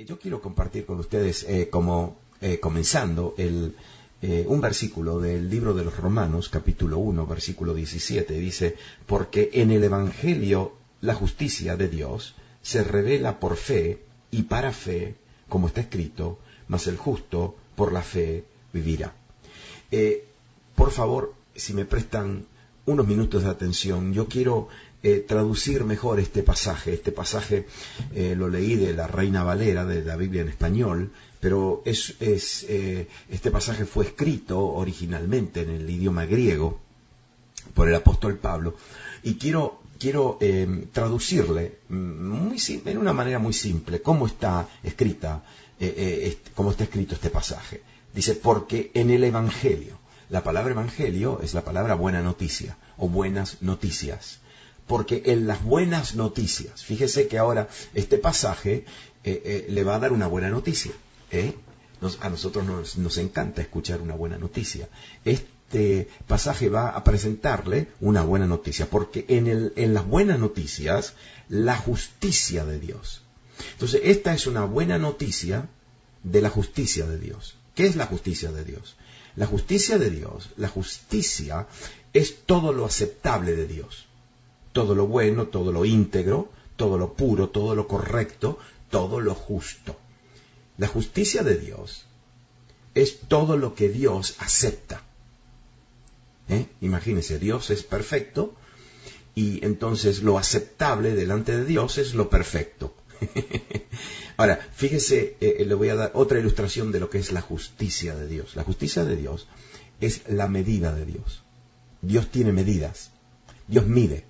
Yo quiero compartir con ustedes, comenzando un versículo del libro de los Romanos, capítulo 1, versículo 17, dice: porque en el Evangelio la justicia de Dios se revela por fe y para fe, como está escrito, mas el justo por la fe vivirá. Por favor, si me prestan unos minutos de atención, yo quiero traducir mejor este pasaje. Este pasaje lo leí de la Reina Valera, de la Biblia en español, pero este pasaje fue escrito originalmente en el idioma griego por el apóstol Pablo, y quiero traducirle en una manera muy simple cómo está escrito este pasaje. Dice: porque en el Evangelio, la palabra Evangelio es la palabra buena noticia o buenas noticias. Porque en las buenas noticias, fíjese que ahora este pasaje le va a dar una buena noticia. A nosotros nos encanta escuchar una buena noticia. Este pasaje va a presentarle una buena noticia, porque en las buenas noticias, la justicia de Dios. Entonces, esta es una buena noticia de la justicia de Dios. ¿Qué es la justicia de Dios? La justicia de Dios, la justicia es todo lo aceptable de Dios. Todo lo bueno, todo lo íntegro, todo lo puro, todo lo correcto, todo lo justo. La justicia de Dios es todo lo que Dios acepta. Imagínense, Dios es perfecto y entonces lo aceptable delante de Dios es lo perfecto. Ahora, fíjese, le voy a dar otra ilustración de lo que es la justicia de Dios. La justicia de Dios es la medida de Dios. Dios tiene medidas. Dios mide.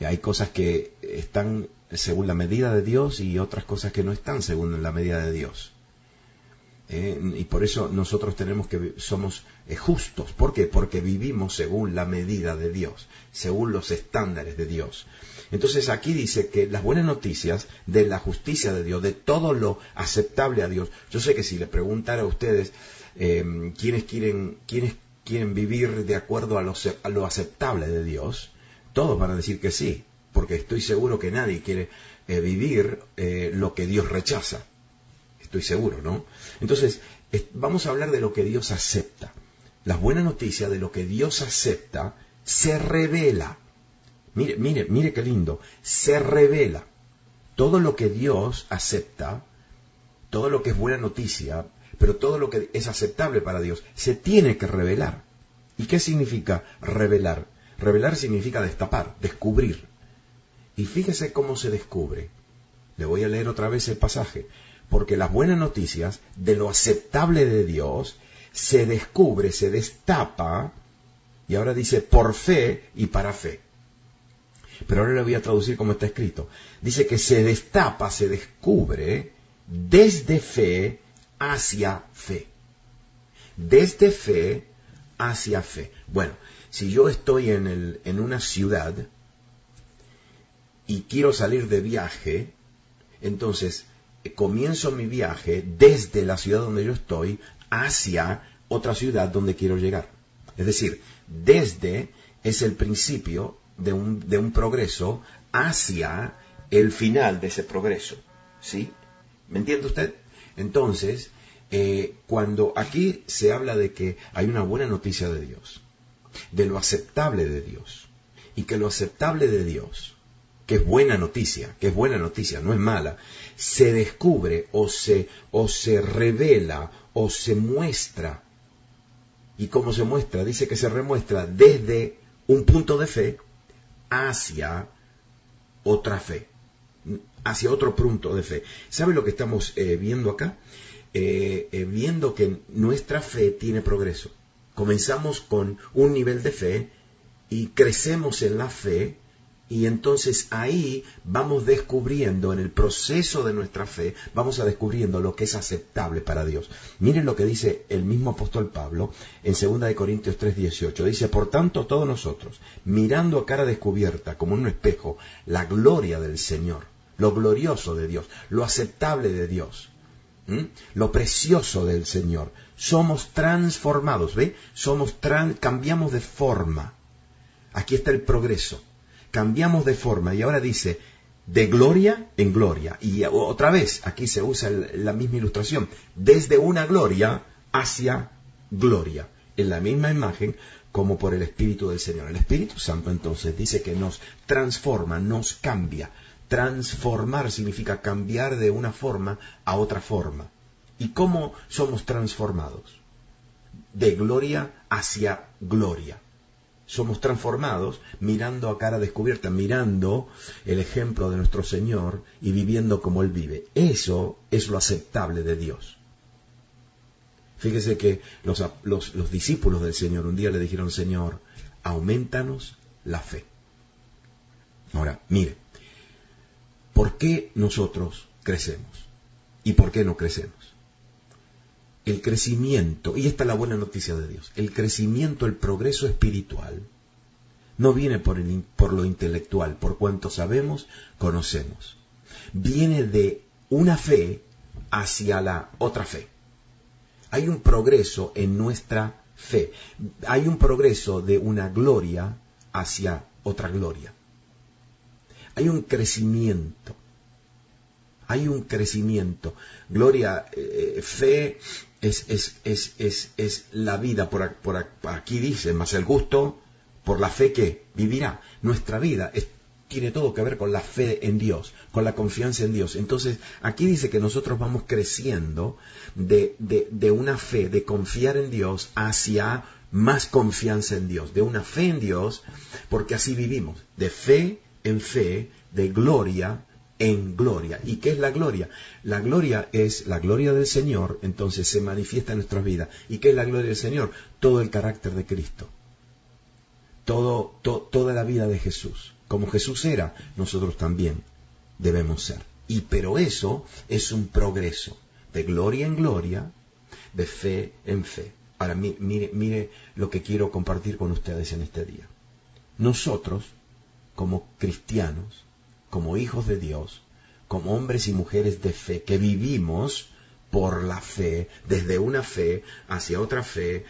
Hay cosas que están según la medida de Dios y otras cosas que no están según la medida de Dios. Y por eso nosotros somos justos. ¿Por qué? Porque vivimos según la medida de Dios, según los estándares de Dios. Entonces aquí dice que las buenas noticias de la justicia de Dios, de todo lo aceptable a Dios. Yo sé que si le preguntara a ustedes quiénes quieren vivir de acuerdo a lo aceptable de Dios, todos van a decir que sí, porque estoy seguro que nadie quiere vivir lo que Dios rechaza. Estoy seguro, ¿no? Entonces, vamos a hablar de lo que Dios acepta. Las buenas noticias de lo que Dios acepta se revela. Mire qué lindo. Se revela. Todo lo que Dios acepta, todo lo que es buena noticia, pero todo lo que es aceptable para Dios, se tiene que revelar. ¿Y qué significa revelar? Revelar significa destapar, descubrir. Y fíjese cómo se descubre. Le voy a leer otra vez el pasaje. Porque las buenas noticias de lo aceptable de Dios se descubre, se destapa, y ahora dice por fe y para fe. Pero ahora le voy a traducir como está escrito. Dice que se destapa, se descubre desde fe hacia fe. Desde fe hacia fe. Bueno, si yo estoy en una ciudad y quiero salir de viaje, entonces comienzo mi viaje desde la ciudad donde yo estoy hacia otra ciudad donde quiero llegar. Es decir, desde es el principio de un progreso hacia el final de ese progreso. ¿Sí? ¿Me entiende usted? Entonces, cuando aquí se habla de que hay una buena noticia de Dios, de lo aceptable de Dios, y que lo aceptable de Dios, que es buena noticia, no es mala, se descubre o se revela o se muestra. ¿Y cómo se muestra? Dice que se remuestra desde un punto de fe hacia otra fe, hacia otro punto de fe. ¿Sabe lo que estamos viendo acá? Viendo que nuestra fe tiene progreso. Comenzamos con un nivel de fe y crecemos en la fe, y entonces ahí vamos descubriendo, en el proceso de nuestra fe, vamos descubriendo lo que es aceptable para Dios. Miren lo que dice el mismo apóstol Pablo en 2 Corintios 3:18. Dice: por tanto, todos nosotros, mirando a cara descubierta, como en un espejo, la gloria del Señor, lo glorioso de Dios, lo aceptable de Dios, lo precioso del Señor, somos transformados, ¿ve? Cambiamos de forma. Aquí está el progreso. Cambiamos de forma, y ahora dice, de gloria en gloria. Y otra vez, aquí se usa la misma ilustración, desde una gloria hacia gloria, en la misma imagen como por el Espíritu del Señor. El Espíritu Santo entonces dice que nos transforma, nos cambia. Transformar significa cambiar de una forma a otra forma. ¿Y cómo somos transformados? De gloria hacia gloria. Somos transformados mirando a cara descubierta, mirando el ejemplo de nuestro Señor y viviendo como Él vive. Eso es lo aceptable de Dios. Fíjese que los discípulos del Señor un día le dijeron: Señor, aumentanos la fe. Ahora, mire, ¿por qué nosotros crecemos? ¿Y por qué no crecemos? El crecimiento, y esta es la buena noticia de Dios, el crecimiento, el progreso espiritual, no viene por lo intelectual, por cuanto sabemos, conocemos. Viene de una fe hacia la otra fe. Hay un progreso en nuestra fe. Hay un progreso de una gloria hacia otra gloria. Hay un crecimiento. Hay un crecimiento. Gloria, fe es la vida. Por aquí dice, más el gusto por la fe que vivirá. Nuestra vida tiene todo que ver con la fe en Dios, con la confianza en Dios. Entonces, aquí dice que nosotros vamos creciendo de una fe, de confiar en Dios, hacia más confianza en Dios. De una fe en Dios, porque así vivimos. De fe en fe, de gloria en gloria. ¿Y qué es la gloria? La gloria es la gloria del Señor, entonces se manifiesta en nuestras vidas. ¿Y qué es la gloria del Señor? Todo el carácter de Cristo. Toda la vida de Jesús. Como Jesús era, nosotros también debemos ser. Pero eso es un progreso de gloria en gloria, de fe en fe. Ahora, mire lo que quiero compartir con ustedes en este día. Nosotros, como cristianos, como hijos de Dios, como hombres y mujeres de fe, que vivimos por la fe, desde una fe, hacia otra fe,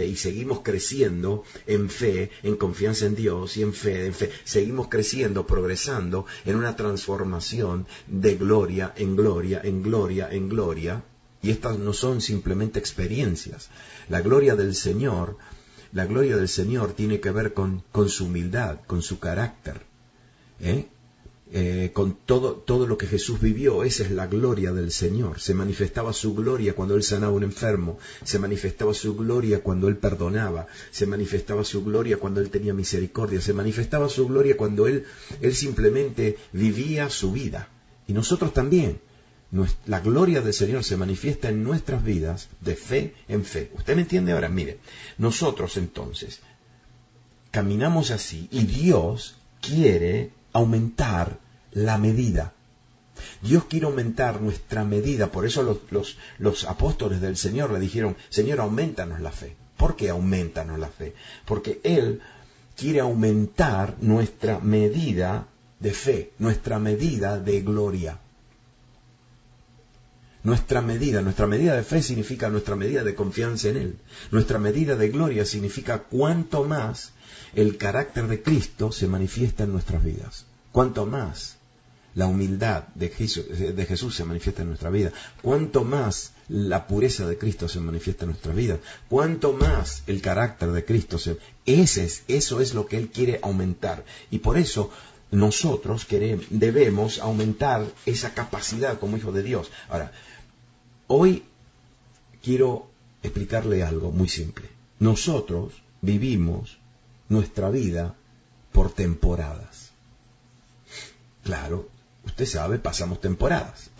y seguimos creciendo en fe, en confianza en Dios y en fe. Seguimos creciendo, progresando en una transformación de gloria en gloria, en gloria en gloria. Y estas no son simplemente experiencias. La gloria del Señor tiene que ver con su humildad, con su carácter, con todo lo que Jesús vivió. Esa es la gloria del Señor. Se manifestaba su gloria cuando Él sanaba a un enfermo, se manifestaba su gloria cuando Él perdonaba, se manifestaba su gloria cuando Él tenía misericordia, se manifestaba su gloria cuando Él simplemente vivía su vida. Y nosotros también. La gloria del Señor se manifiesta en nuestras vidas de fe en fe. ¿Usted me entiende ahora? Mire, nosotros entonces caminamos así y Dios quiere aumentar la medida. Dios quiere aumentar nuestra medida. Por eso los apóstoles del Señor le dijeron: Señor, aumentanos la fe. ¿Por qué aumentanos la fe? Porque Él quiere aumentar nuestra medida de fe, nuestra medida de gloria. Nuestra medida de fe significa nuestra medida de confianza en Él. Nuestra medida de gloria significa cuánto más el carácter de Cristo se manifiesta en nuestras vidas. Cuánto más la humildad de Jesús se manifiesta en nuestra vida. Cuánto más la pureza de Cristo se manifiesta en nuestras vidas. Cuánto más el carácter de Cristo eso es lo que Él quiere aumentar. Y por eso nosotros debemos aumentar esa capacidad como hijos de Dios. Ahora, hoy quiero explicarle algo muy simple. Nosotros vivimos nuestra vida por temporadas. Claro, usted sabe, pasamos temporadas.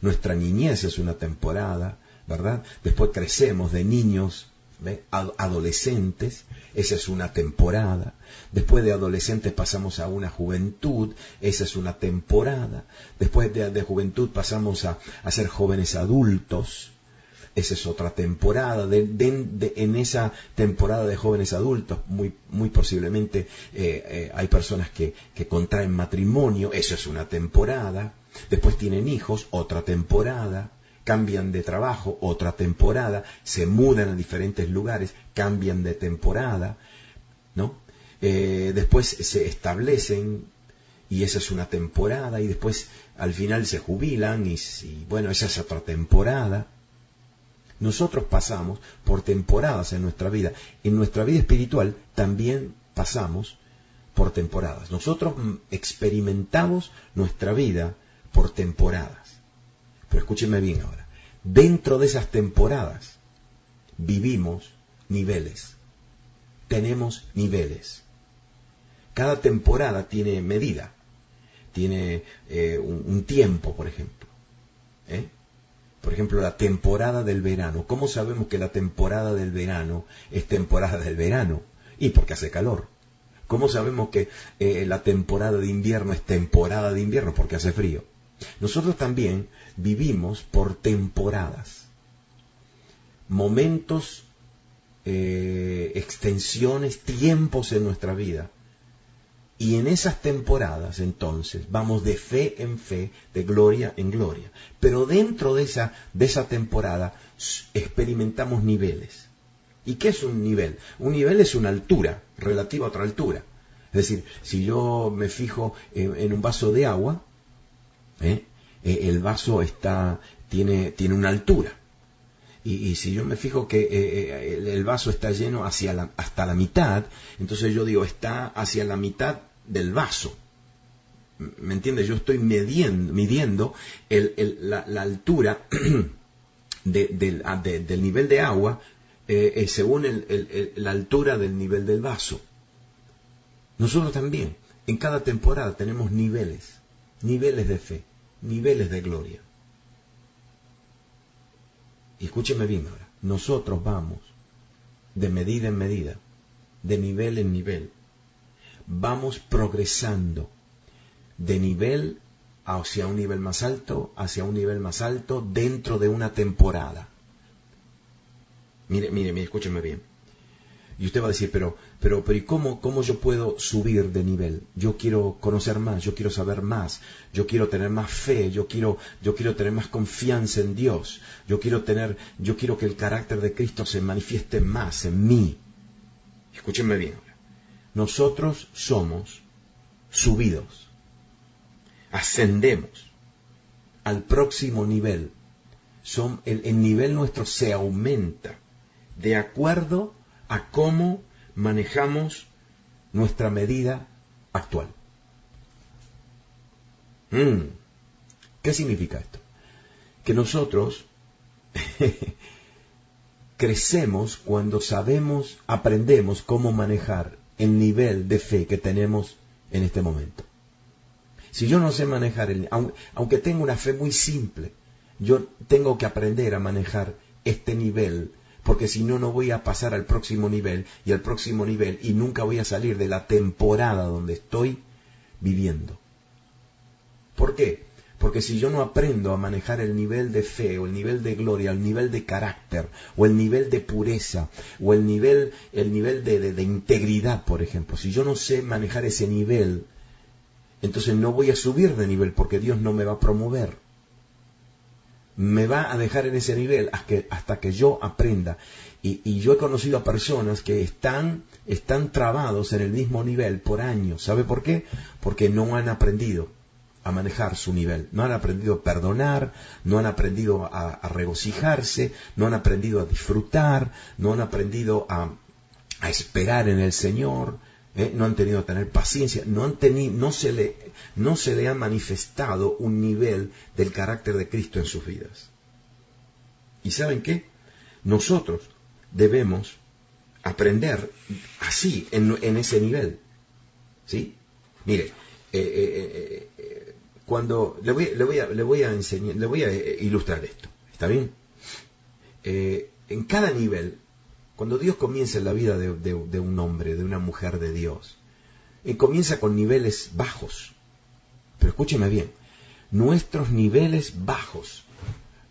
Nuestra niñez es una temporada, ¿verdad? Después crecemos de niños, adolescentes, esa es una temporada. Después de adolescentes pasamos a una juventud, esa es una temporada. Después de juventud pasamos a ser jóvenes adultos, esa es otra temporada. En esa temporada de jóvenes adultos, muy posiblemente hay personas que contraen matrimonio, eso es una temporada. Después tienen hijos, otra temporada. Cambian de trabajo, otra temporada. Se mudan a diferentes lugares, cambian de temporada, ¿no? Después se establecen y esa es una temporada, y después al final se jubilan, y bueno, esa es otra temporada. Nosotros pasamos por temporadas en nuestra vida. En nuestra vida espiritual también pasamos por temporadas. Nosotros experimentamos nuestra vida por temporadas. Pero escúchenme bien ahora. Dentro de esas temporadas vivimos niveles. Tenemos niveles. Cada temporada tiene medida. Tiene un tiempo, por ejemplo. Por ejemplo, la temporada del verano. ¿Cómo sabemos que la temporada del verano es temporada del verano? Y porque hace calor. ¿Cómo sabemos que la temporada de invierno es temporada de invierno? Porque hace frío. Nosotros también vivimos por temporadas. Momentos, extensiones, tiempos en nuestra vida. Y en esas temporadas, entonces, vamos de fe en fe, de gloria en gloria. Pero dentro de esa temporada experimentamos niveles. ¿Y qué es un nivel? Un nivel es una altura relativa a otra altura. Es decir, si yo me fijo en un vaso de agua, el vaso tiene una altura. Y si yo me fijo que el vaso está lleno hasta la mitad, entonces yo digo, está hacia la mitad del vaso. ¿Me entiendes? Yo estoy midiendo la altura del nivel de agua según la altura del nivel del vaso. Nosotros también, en cada temporada tenemos niveles de fe, niveles de gloria. Y escúcheme bien ahora, nosotros vamos de medida en medida, de nivel en nivel. Vamos progresando de nivel hacia un nivel más alto, dentro de una temporada. Mire, escúcheme bien. Y usted va a decir, pero ¿y cómo yo puedo subir de nivel? Yo quiero conocer más, yo quiero saber más, yo quiero tener más fe, yo quiero tener más confianza en Dios, yo quiero que el carácter de Cristo se manifieste más en mí. Escúchenme bien. Nosotros somos subidos, ascendemos al próximo nivel. El nivel nuestro se aumenta de acuerdo a cómo manejamos nuestra medida actual. ¿Qué significa esto? Que nosotros crecemos cuando aprendemos cómo manejar el nivel de fe que tenemos en este momento. Si yo no sé manejar, aunque tenga una fe muy simple, yo tengo que aprender a manejar este nivel, porque si no, no voy a pasar al próximo nivel y al próximo nivel, y nunca voy a salir de la temporada donde estoy viviendo. ¿Por qué? Porque si yo no aprendo a manejar el nivel de fe, o el nivel de gloria, el nivel de carácter, o el nivel de pureza, o el nivel de integridad, por ejemplo, si yo no sé manejar ese nivel, entonces no voy a subir de nivel, porque Dios no me va a promover. Me va a dejar en ese nivel hasta que yo aprenda. Y yo he conocido a personas que están trabados en el mismo nivel por años. ¿Sabe por qué? Porque no han aprendido a manejar su nivel. No han aprendido a perdonar, no han aprendido a regocijarse, no han aprendido a disfrutar, no han aprendido a esperar en el Señor. No han tenido que tener paciencia, no se le ha manifestado un nivel del carácter de Cristo en sus vidas. ¿Y saben qué? Nosotros debemos aprender así, en ese nivel. ¿Sí? Mire, cuando le voy a ilustrar esto. ¿Está bien? En cada nivel, cuando Dios comienza en la vida de un hombre, de una mujer de Dios, comienza con niveles bajos. Pero escúcheme bien, nuestros niveles bajos,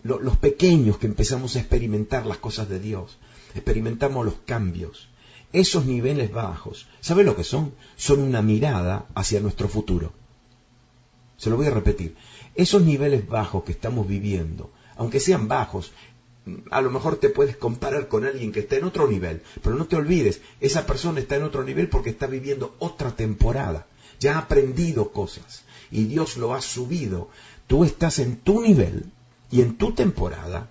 los pequeños que empezamos a experimentar las cosas de Dios, experimentamos los cambios, esos niveles bajos, ¿sabe lo que son? Son una mirada hacia nuestro futuro. Se lo voy a repetir. Esos niveles bajos que estamos viviendo, aunque sean bajos, a lo mejor te puedes comparar con alguien que está en otro nivel, pero no te olvides, esa persona está en otro nivel porque está viviendo otra temporada. ya ha aprendido cosas y Dios lo ha subido. Tú estás en tu nivel y en tu temporada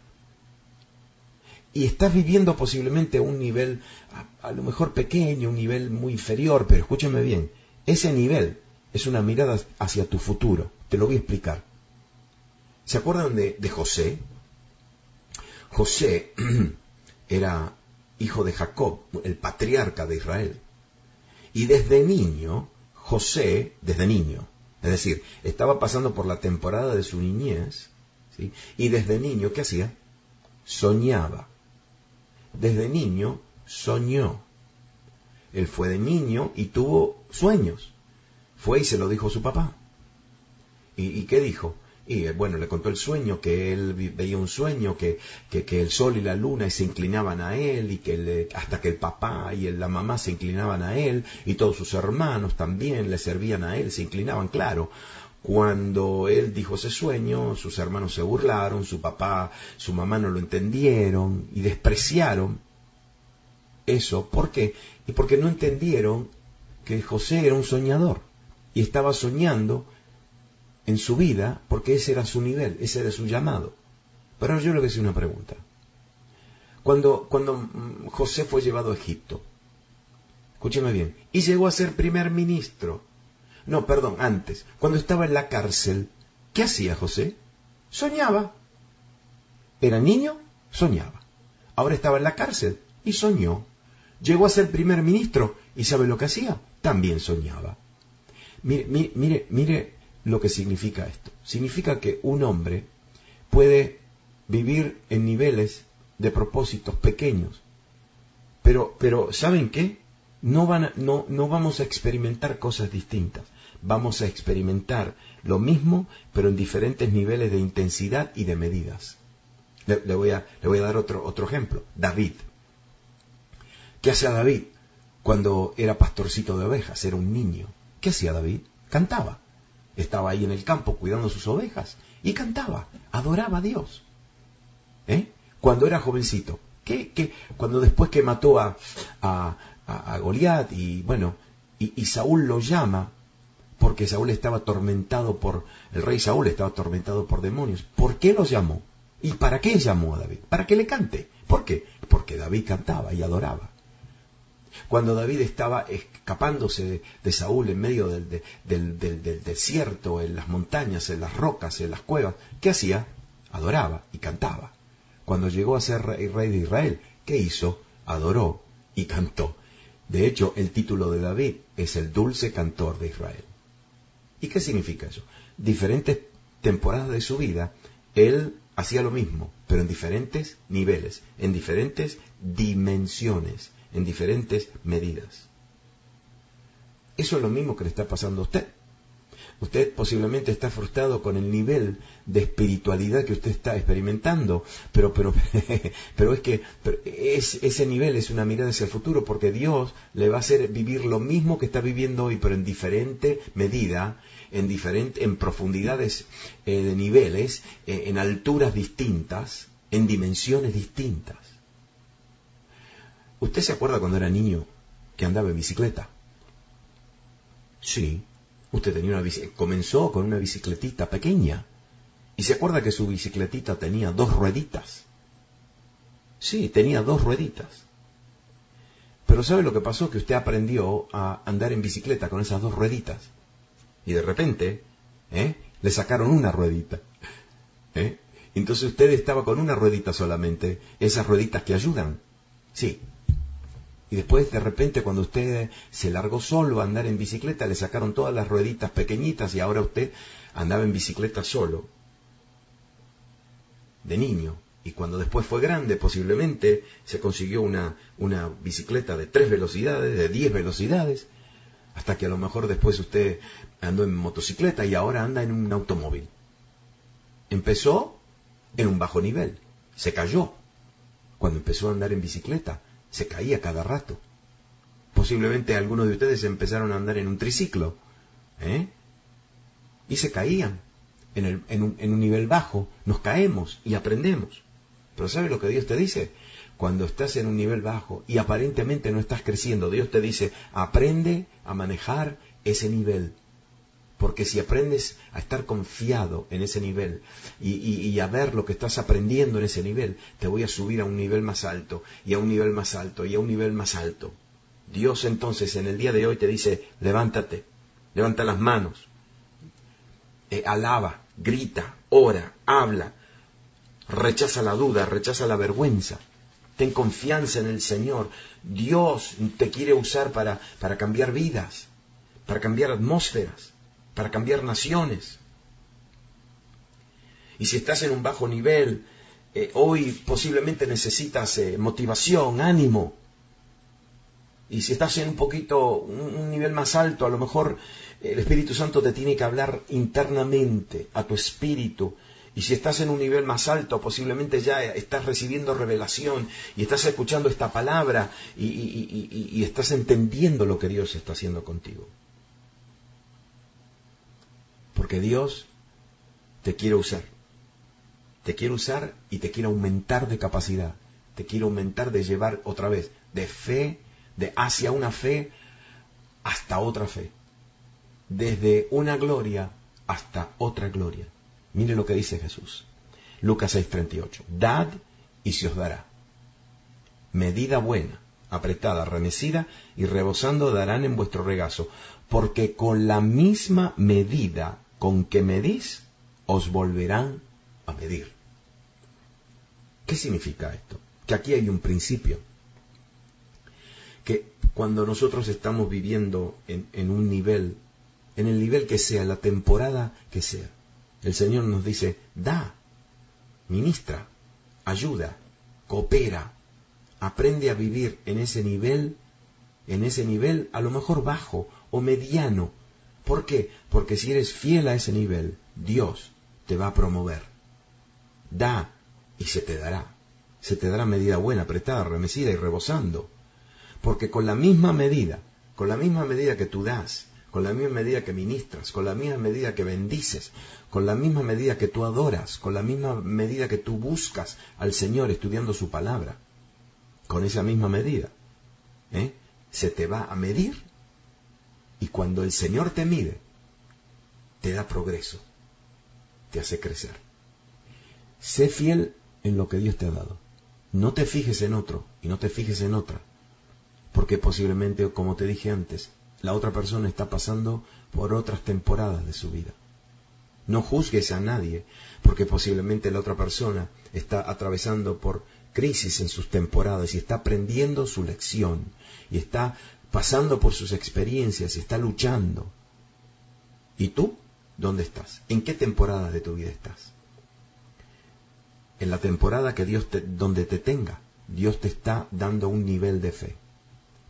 y estás viviendo posiblemente un nivel a lo mejor pequeño, un nivel muy inferior, pero escúchame bien, ese nivel es una mirada hacia tu futuro. Te lo voy a explicar. ¿Se acuerdan de José? José era hijo de Jacob, el patriarca de Israel. Y desde niño, es decir, estaba pasando por la temporada de su niñez, ¿sí? Y desde niño, ¿qué hacía? Soñaba. Desde niño, soñó. Él fue de niño y tuvo sueños. Fue y se lo dijo a su papá. ¿Y qué dijo? Y bueno, le contó el sueño, que él veía un sueño, que el sol y la luna se inclinaban a él, y hasta que el papá y la mamá se inclinaban a él, y todos sus hermanos también le servían a él, se inclinaban, claro. Cuando él dijo ese sueño, sus hermanos se burlaron, su papá, su mamá no lo entendieron, y despreciaron eso. ¿Por qué? Y porque no entendieron que José era un soñador, y estaba soñando en su vida, porque ese era su nivel, ese era su llamado. Pero ahora yo le voy a hacer una pregunta. Cuando José fue llevado a Egipto, escúcheme bien, y llegó a ser primer ministro, antes, cuando estaba en la cárcel, ¿qué hacía José? Soñaba. Era niño, soñaba. Ahora estaba en la cárcel y soñó. Llegó a ser primer ministro, ¿y sabe lo que hacía? También soñaba. Mire lo que significa esto. Significa que un hombre puede vivir en niveles de propósitos pequeños, pero ¿saben qué? No vamos a experimentar cosas distintas. Vamos a experimentar lo mismo, pero en diferentes niveles de intensidad y de medidas. Le voy a dar otro ejemplo. David. ¿Qué hacía David cuando era pastorcito de ovejas? Era un niño. ¿Qué hacía David? Cantaba. Estaba ahí en el campo cuidando sus ovejas y cantaba, adoraba a Dios. Cuando era jovencito, cuando después que mató a Goliat y Saúl lo llama, porque Saúl estaba atormentado el rey Saúl estaba atormentado por demonios. ¿Por qué lo llamó? ¿Y para qué llamó a David? Para que le cante. ¿Por qué? Porque David cantaba y adoraba. Cuando David estaba escapándose de Saúl en medio del desierto, en las montañas, en las rocas, en las cuevas, ¿qué hacía? Adoraba y cantaba. Cuando llegó a ser rey de Israel, ¿qué hizo? Adoró y cantó. De hecho, el título de David es el dulce cantor de Israel. ¿Y qué significa eso? Diferentes temporadas de su vida, él hacía lo mismo, pero en diferentes niveles, en diferentes dimensiones, en diferentes medidas. Eso es lo mismo que le está pasando a usted. Usted posiblemente está frustrado con el nivel de espiritualidad que usted está experimentando, pero es que ese nivel es una mirada hacia el futuro, porque Dios le va a hacer vivir lo mismo que está viviendo hoy, pero en diferente medida, en profundidades de niveles, en alturas distintas, en dimensiones distintas. ¿Usted se acuerda cuando era niño que andaba en bicicleta? Sí. Usted comenzó con una bicicletita pequeña. ¿Y se acuerda que su bicicletita tenía 2 rueditas? Sí, tenía 2 rueditas. Pero ¿sabe lo que pasó? Que usted aprendió a andar en bicicleta con esas 2 rueditas. Y de repente, le sacaron una ruedita. Entonces usted estaba con una ruedita solamente, esas rueditas que ayudan. Sí. Y después, de repente, cuando usted se largó solo a andar en bicicleta, le sacaron todas las rueditas pequeñitas y ahora usted andaba en bicicleta solo, de niño. Y cuando después fue grande, posiblemente se consiguió una bicicleta de 3 velocidades, de 10 velocidades, hasta que a lo mejor después usted andó en motocicleta y ahora anda en un automóvil. Empezó en un bajo nivel, se cayó. Cuando empezó a andar en bicicleta, se caía cada rato. Posiblemente algunos de ustedes empezaron a andar en un triciclo, y se caían en un nivel bajo. Nos caemos y aprendemos. Pero ¿sabe lo que Dios te dice? Cuando estás en un nivel bajo y aparentemente no estás creciendo, Dios te dice, aprende a manejar ese nivel. Porque si aprendes a estar confiado en ese nivel y a ver lo que estás aprendiendo en ese nivel, te voy a subir a un nivel más alto, y a un nivel más alto, y a un nivel más alto. Dios entonces en el día de hoy te dice, levántate, levanta las manos, alaba, grita, ora, habla, rechaza la duda, rechaza la vergüenza. Ten confianza en el Señor. Dios te quiere usar para cambiar vidas, para cambiar atmósferas, para cambiar naciones. Y si estás en un bajo nivel, hoy posiblemente necesitas motivación, ánimo. Y si estás en un nivel más alto, a lo mejor el Espíritu Santo te tiene que hablar internamente a tu espíritu. Y si estás en un nivel más alto, posiblemente ya estás recibiendo revelación y estás escuchando esta palabra y estás entendiendo lo que Dios está haciendo contigo. Porque Dios te quiere usar. Te quiere usar y te quiere aumentar de capacidad. Te quiere aumentar de llevar otra vez de fe, hacia una fe hasta otra fe. Desde una gloria hasta otra gloria. Mire lo que dice Jesús. Lucas 6:38. Dad y se os dará. Medida buena, apretada, remecida y rebosando darán en vuestro regazo. Porque con la misma medida con que medís, os volverán a medir. ¿Qué significa esto? Que aquí hay un principio. Que cuando nosotros estamos viviendo en un nivel, en el nivel que sea, la temporada que sea, el Señor nos dice, da, ministra, ayuda, coopera, aprende a vivir en ese nivel a lo mejor bajo o mediano. ¿Por qué? Porque si eres fiel a ese nivel, Dios te va a promover. Da y se te dará. Se te dará medida buena, apretada, remecida y rebosando. Porque con la misma medida que tú das, con la misma medida que ministras, con la misma medida que bendices, con la misma medida que tú adoras, con la misma medida que tú buscas al Señor estudiando su palabra, con esa misma medida, se te va a medir, y cuando el Señor te mide, te da progreso, te hace crecer. Sé fiel en lo que Dios te ha dado. No te fijes en otro y no te fijes en otra, porque posiblemente, como te dije antes, la otra persona está pasando por otras temporadas de su vida. No juzgues a nadie, porque posiblemente la otra persona está atravesando por crisis en sus temporadas y está aprendiendo su lección y está pasando por sus experiencias y está luchando. ¿Y tú? ¿Dónde estás? ¿En qué temporada de tu vida estás? En la temporada que donde te tenga, Dios te está dando un nivel de fe.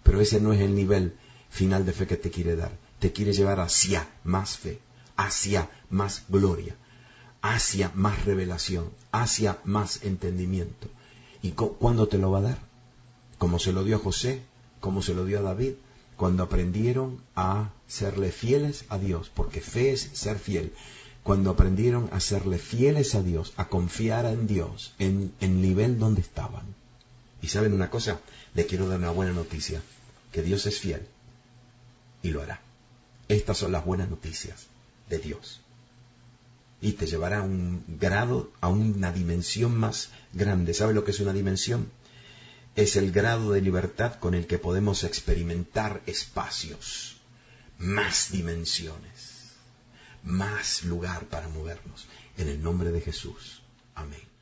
Pero ese no es el nivel final de fe que te quiere dar. Te quiere llevar hacia más fe, hacia más gloria, hacia más revelación, hacia más entendimiento. ¿Y cuándo te lo va a dar? Como se lo dio a José, como se lo dio a David, cuando aprendieron a serle fieles a Dios, porque fe es ser fiel. Cuando aprendieron a serle fieles a Dios, a confiar en Dios, en el nivel donde estaban. Y ¿saben una cosa? Le quiero dar una buena noticia, que Dios es fiel y lo hará. Estas son las buenas noticias de Dios. Y te llevará a un grado, a una dimensión más grande. ¿Sabe lo que es una dimensión? Es el grado de libertad con el que podemos experimentar espacios, más dimensiones, más lugar para movernos. En el nombre de Jesús. Amén.